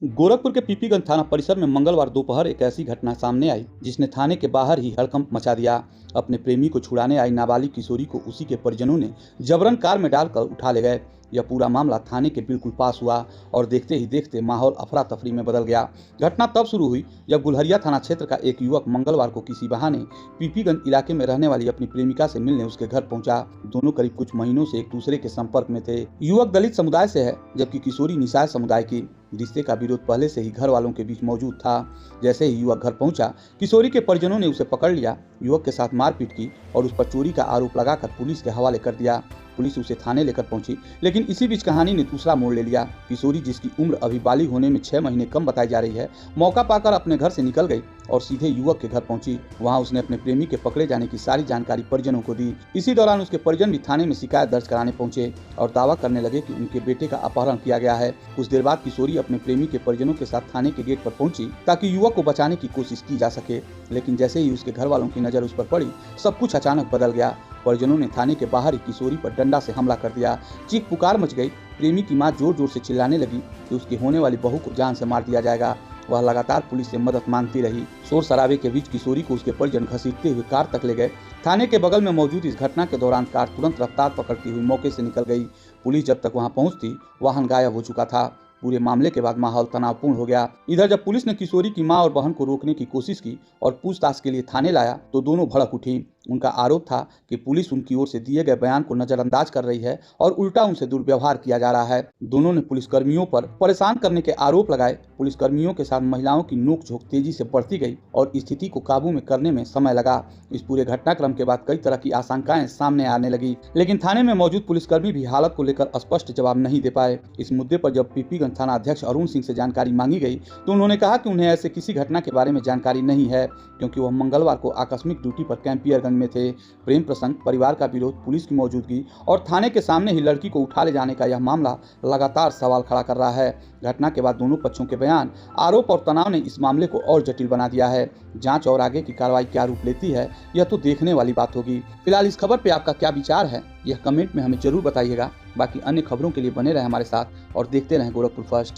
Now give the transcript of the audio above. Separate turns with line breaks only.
गोरखपुर के पीपीगंज थाना परिसर में मंगलवार दोपहर एक ऐसी घटना सामने आई जिसने थाने के बाहर ही हड़कंप मचा दिया। अपने प्रेमी को छुड़ाने आई नाबालिग किशोरी को उसी के परिजनों ने जबरन कार में डालकर उठा ले गए। यह पूरा मामला थाने के बिल्कुल पास हुआ और देखते ही देखते माहौल अफरा तफरी में बदल गया। घटना तब शुरू हुई जब गुलहरिया थाना क्षेत्र का एक युवक मंगलवार को किसी बहाने पीपीगंज इलाके में रहने वाली अपनी प्रेमिका से मिलने उसके घर पहुंचा। दोनों करीब कुछ महीनों से एक दूसरे के संपर्क में थे। युवक दलित समुदाय से है जबकि किशोरी निषाद समुदाय की। रिश्ते का विरोध पहले से ही घर वालों के बीच मौजूद था। जैसे ही युवक घर पहुंचा, किशोरी के परिजनों ने उसे पकड़ लिया, युवक के साथ मारपीट की और उस पर चोरी का आरोप लगाकर पुलिस के हवाले कर दिया। पुलिस उसे थाने लेकर पहुंची, लेकिन इसी बीच कहानी ने दूसरा मोड़ ले लिया। किशोरी, जिसकी उम्र अभी बालिग होने में 6 महीने कम बताई जा रही है, मौका पाकर अपने घर से निकल गई और सीधे युवक के घर पहुंची। वहां उसने अपने प्रेमी के पकड़े जाने की सारी जानकारी परिजनों को दी। इसी दौरान उसके परिजन भी थाने में शिकायत दर्ज कराने पहुंचे और दावा करने लगे कि उनके बेटे का अपहरण किया गया है। कुछ देर बाद किशोरी अपने प्रेमी के परिजनों के साथ थाने के गेट पर पहुंची ताकि युवक को बचाने की कोशिश की जा सके, लेकिन जैसे ही उसके घर वालों की नजर उस पर पड़ी, सब कुछ अचानक बदल गया। परिजनों ने थाने के बाहर ही किशोरी पर डंडा से हमला कर दिया। चीख पुकार मच गई। प्रेमी की मां जोर जोर से चिल्लाने लगी कि उसकी होने वाली बहू को जान से मार दिया जाएगा। वह लगातार पुलिस से मदद मांगती रही। शोर शराबे के बीच किशोरी को उसके परिजन घसीटते हुए कार तक ले गए। थाने के बगल में मौजूद इस घटना के दौरान कार तुरंत रफ्तार पकड़ती हुई मौके से निकल गई। पुलिस जब तक वहां पहुंचती, वाहन गायब हो चुका था। पूरे मामले के बाद माहौल तनावपूर्ण हो गया। इधर जब पुलिस ने किशोरी की मां और बहन को रोकने की कोशिश की और पूछताछ के लिए थाने लाया तो दोनों भड़क उठी। उनका आरोप था कि पुलिस उनकी ओर से दिए गए बयान को नजरअंदाज कर रही है और उल्टा उनसे दुर्व्यवहार किया जा रहा है। दोनों ने पुलिसकर्मियों पर परेशान करने के आरोप लगाए। पुलिसकर्मियों के साथ महिलाओं की नोकझोंक तेजी से बढ़ती गई और स्थिति को काबू में करने में समय लगा। इस पूरे घटनाक्रम के बाद कई तरह की आशंकाएं सामने आने लगी, लेकिन थाने में मौजूद पुलिसकर्मी भी हालत को लेकर स्पष्ट जवाब नहीं दे पाए। इस मुद्दे पर जब पीपीगंज थाना अध्यक्ष अरुण सिंह से जानकारी मांगी गई तो उन्होंने कहा कि उन्हें ऐसे किसी घटना के बारे में जानकारी नहीं है, क्योंकि वह मंगलवार को आकस्मिक ड्यूटी पर कैंपियरगंज में थे। प्रेम प्रसंग, परिवार का विरोध, पुलिस की मौजूदगी और थाने के सामने ही लड़की को उठा ले जाने का यह मामला लगातार सवाल खड़ा कर रहा है। घटना के बाद दोनों पक्षों के बयान, आरोप और तनाव ने इस मामले को और जटिल बना दिया है। जांच और आगे की कार्रवाई क्या रूप लेती है, यह तो देखने वाली बात होगी। फिलहाल इस खबर पे आपका क्या विचार है, यह कमेंट में हमें जरूर बताइएगा। बाकी अन्य खबरों के लिए बने रहें हमारे साथ और देखते रहें गोरखपुर फर्स्ट।